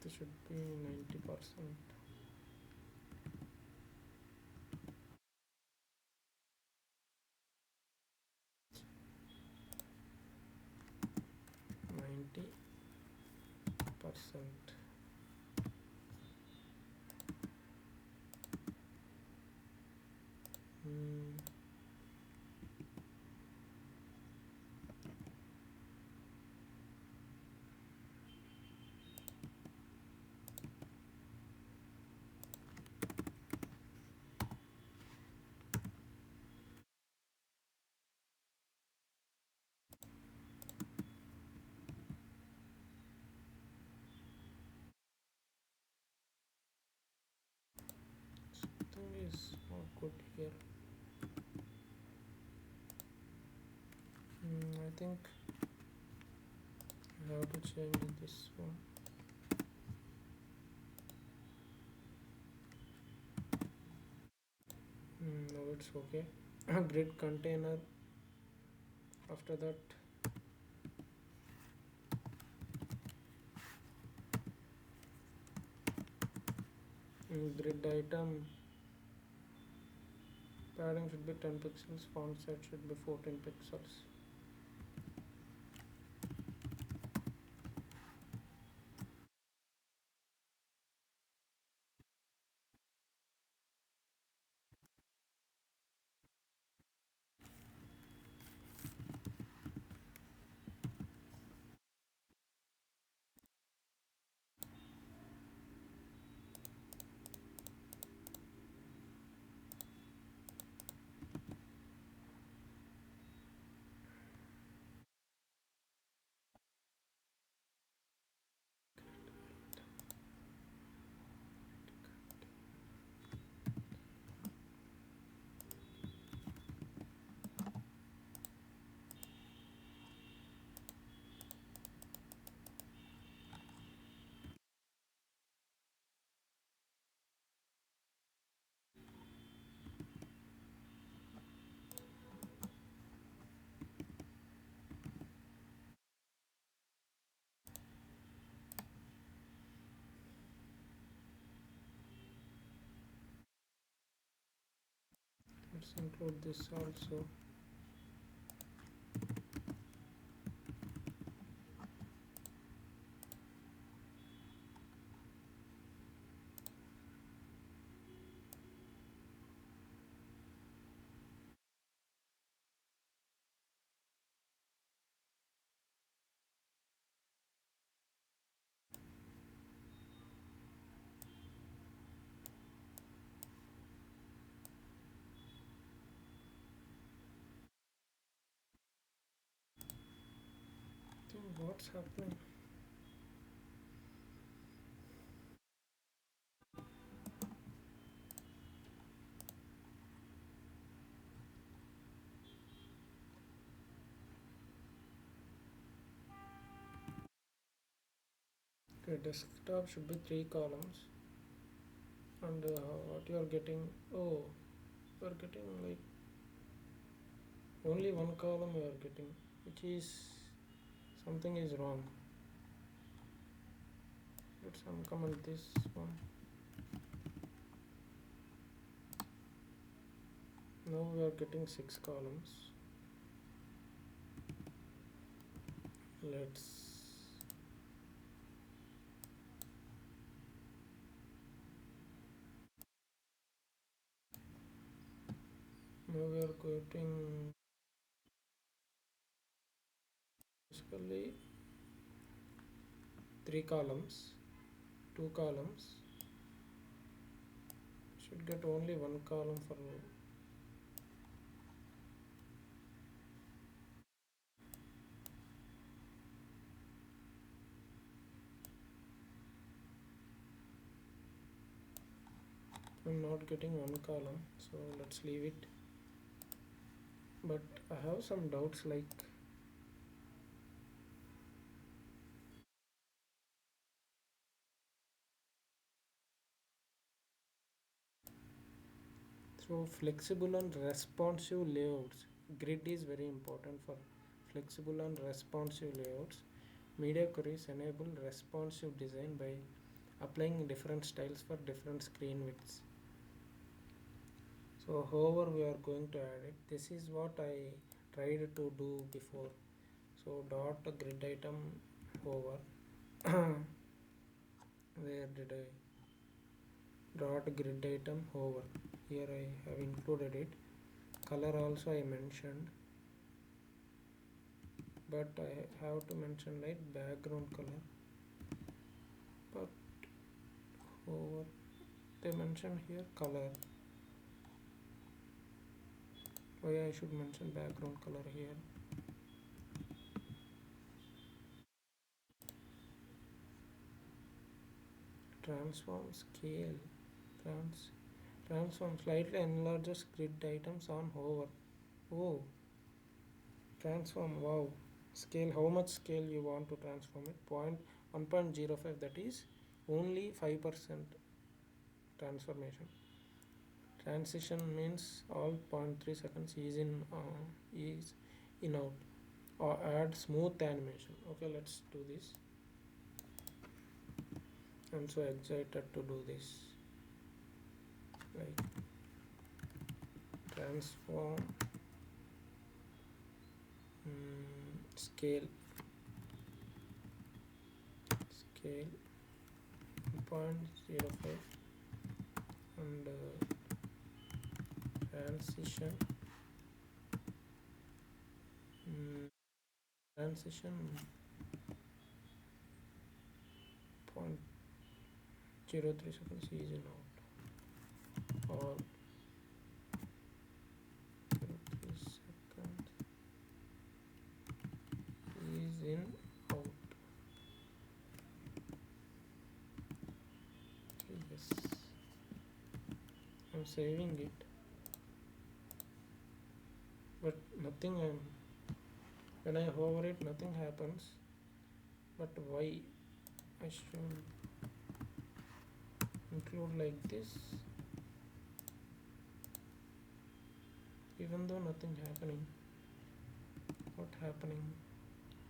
this should be 90%. is not good here. I think I have to change this one. Now it's okay. Grid container. After that, grid item padding should be 10 pixels, font size should be 14 pixels. Let's include this also. I think what's happening? Okay, desktop should be 3 columns, and what you are getting? Oh, you are getting like only one column you are getting, which is something is wrong. Let's uncomment this one. Now we are getting 6 columns. Let's now we are getting basically 3 columns, 2 columns. Should get only one column for I'm not getting one column, so let's leave it. But I have some doubts, like so flexible and responsive layouts. Grid is very important for flexible and responsive layouts. Media queries enable responsive design by applying different styles for different screen widths. So however we are going to add it. This is what I tried to do before. So dot grid item hover. Where did I dot grid item hover? Here I have included it. Color also I mentioned, but I have to mention like background color. But hover, they mention here color. Why I should mention background color here? Transform scale. Transform slightly enlarges grid items on hover. Oh, transform. Wow. Scale. How much scale you want to transform it? 1.05. That is only 5% transformation. Transition means all 0.3 seconds is in out, or add smooth animation. Okay, let's do this. I'm so excited to do this. Like transform scale 0.05 and transition transition 0.03 seconds is in out, or 0.03 seconds is in out. Yes, I'm saving it, but nothing. When I hover it, nothing happens. But why I should include like this, even though nothing happening? What happening?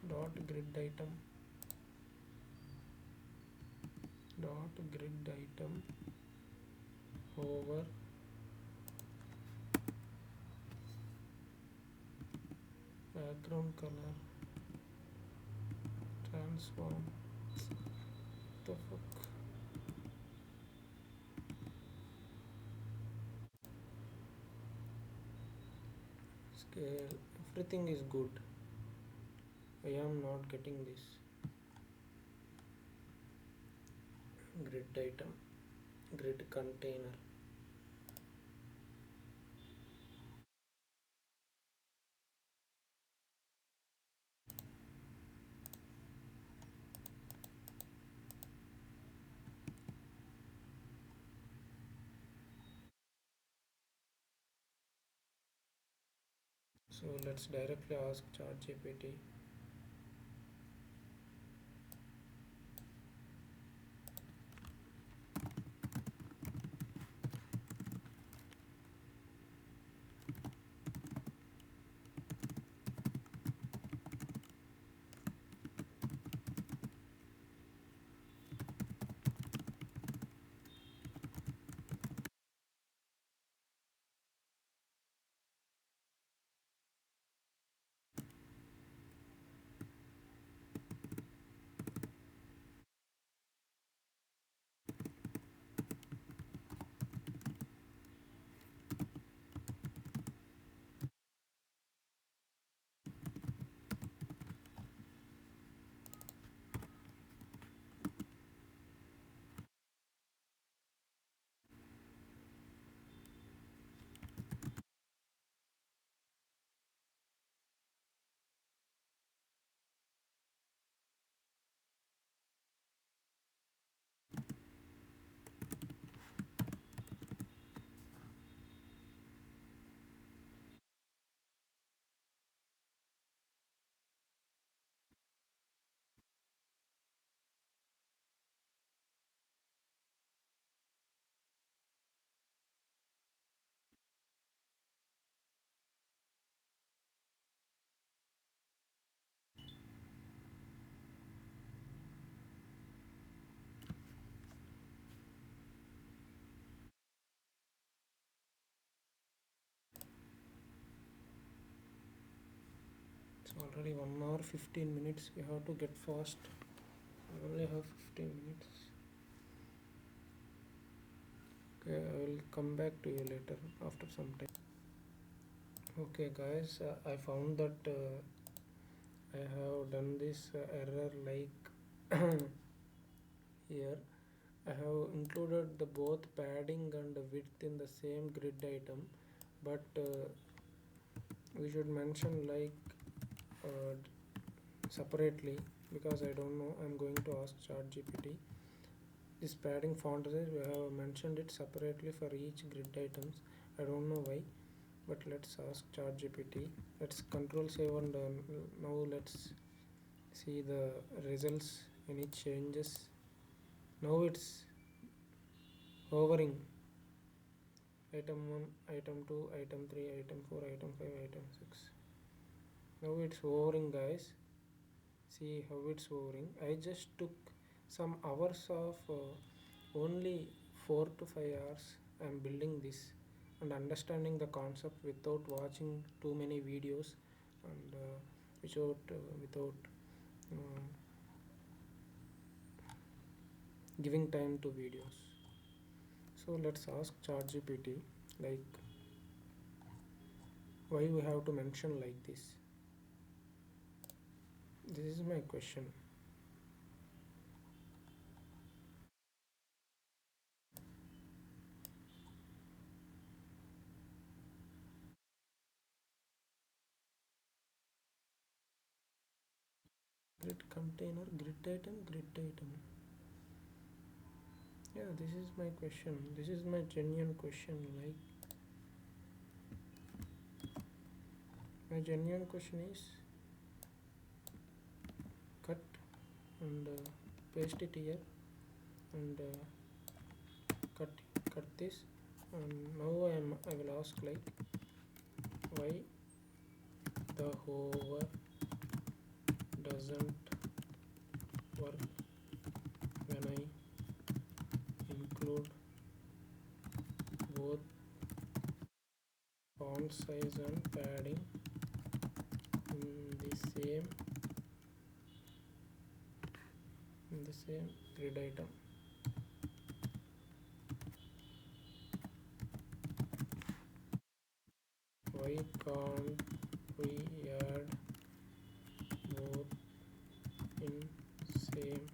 Dot grid item hover background color transform. The fuck? Scale. Everything is good. I am not getting this. Grid item, grid container. So let's directly ask ChatGPT. It's already 1 hour 15 minutes. We have to get fast. I only have 15 minutes. Okay, I will come back to you later after some time. Okay, guys, I found that I have done this error like here. I have included the both padding and width in the same grid item, but we should mention like separately, because I don't know. I'm going to ask ChatGPT. This padding font size, we have mentioned it separately for each grid items. I don't know why, but let's ask ChatGPT. Let's control save and now let's see the results, any changes. Now it's hovering. Item 1, item 2, item 3, item 4, item 5, item 6. Now it's hovering, guys. See how it's hovering. I just took some hours of only 4 to 5 hours. I'm building this and understanding the concept without watching too many videos and without giving time to videos. So let's ask ChatGPT like why we have to mention like this. This is my question. Grid container, grid item, grid item. Yeah, this is my question. This is my genuine question. Like, my genuine question is cut and paste it here and cut this. And now I will ask like why the hover doesn't work when I include both font size and padding in the same grid item. Why can't we add both in same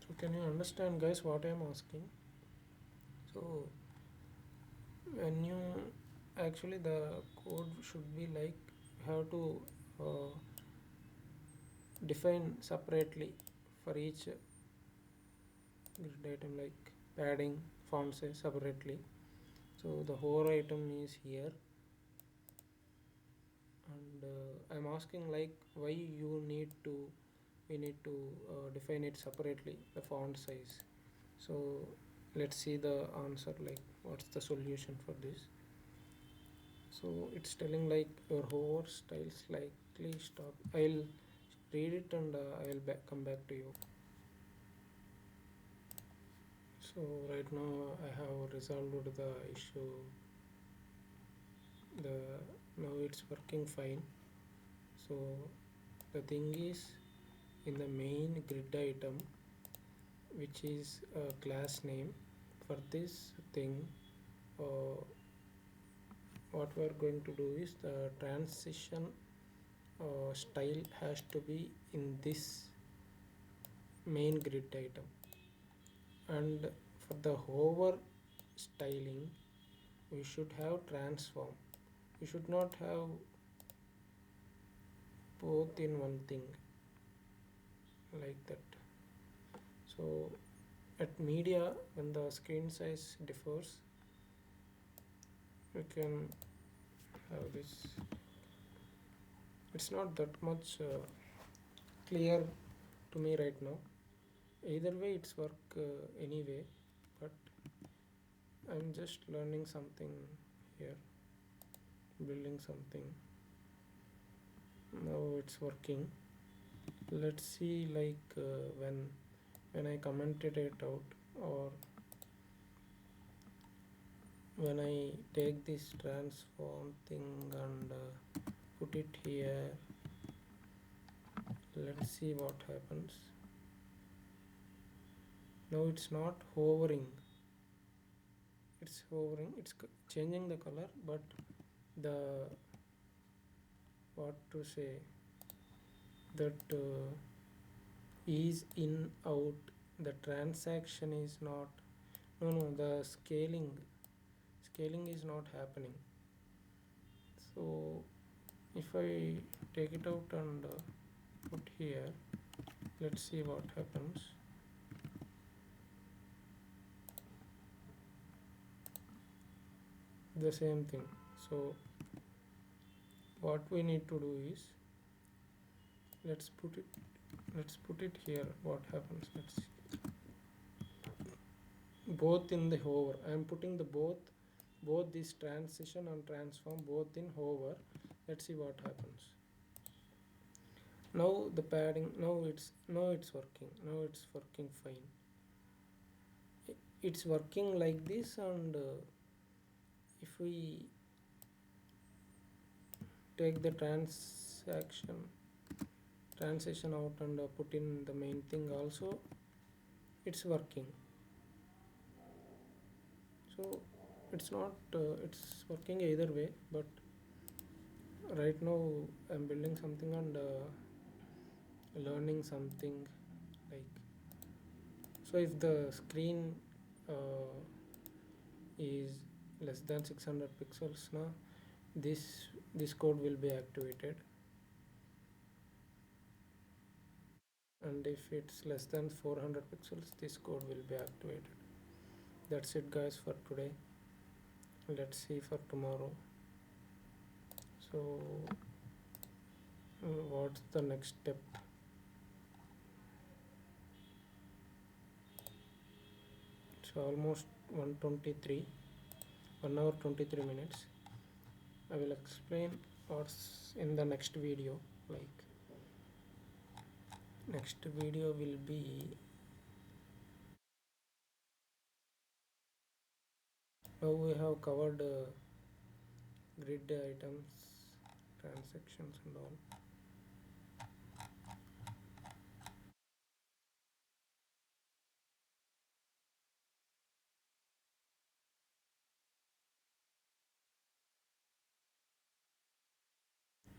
So can you understand, guys, what I am asking? So when you actually the code should be like have to uh, define separately for each grid item like padding font size separately. So the whole item is here and I'm asking like why we need to define it separately the font size. So let's see the answer, like what's the solution for this. So it's telling like your hover style slightly stop. I'll read it and I'll come back to you. So right now I have resolved the issue. The now it's working fine. So the thing is in the main grid item, which is a class name, for this thing uh, what we are going to do is the transition style has to be in this main grid item, and for the hover styling we should have transform. We should not have both in one thing like that. So at media, when the screen size differs, we can have this. It's not that much clear to me right now. Either way it's work anyway, but I'm just learning something here, building something. Now it's working. Let's see, like when I commented it out, or when I take this transform thing and put it here. Let's see what happens. Now it's not hovering, it's hovering, it's changing the color, but the what to say, that is in out, the transaction is not, no, the scaling is not happening. So if I take it out and put here, let's see what happens. The same thing. So what we need to do is, let's put it here. What happens? Let's see. Both in the hover. I am putting the both this transition and transform both in hover. Let's see what happens. Now the padding. Now it's working. Now it's working fine. It's working like this, and if we take the transition out and put in the main thing also, it's working. So it's not it's working either way, but right now I'm building something and learning something, like, so if the screen uh, is less than 600 pixels now, this code will be activated, and if it's less than 400 pixels, this code will be activated. That's it guys for today. Let's see for tomorrow. So what's the next step? It's almost 1:23, 1 hour 23 minutes. I will explain what's in the next video. Like, next video will be, now we have covered grid items, transactions and all.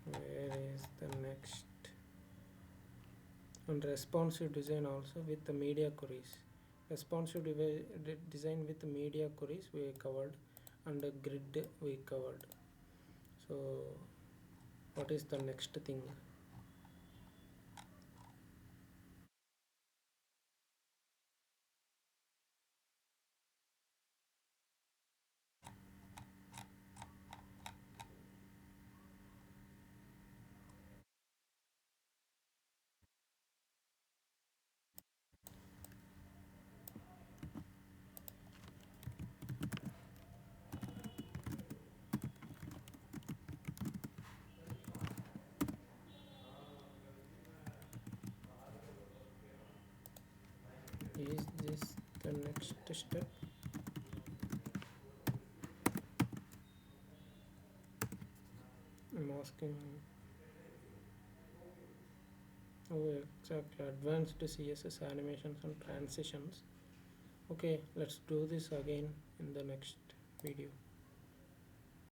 Where is the next? And responsive design also with the media queries. Responsive design with media queries we covered, and the grid we covered. So what is the next thing? Is this the next step? I'm asking. Oh, exactly. Advanced CSS animations and transitions. Okay, let's do this again in the next video.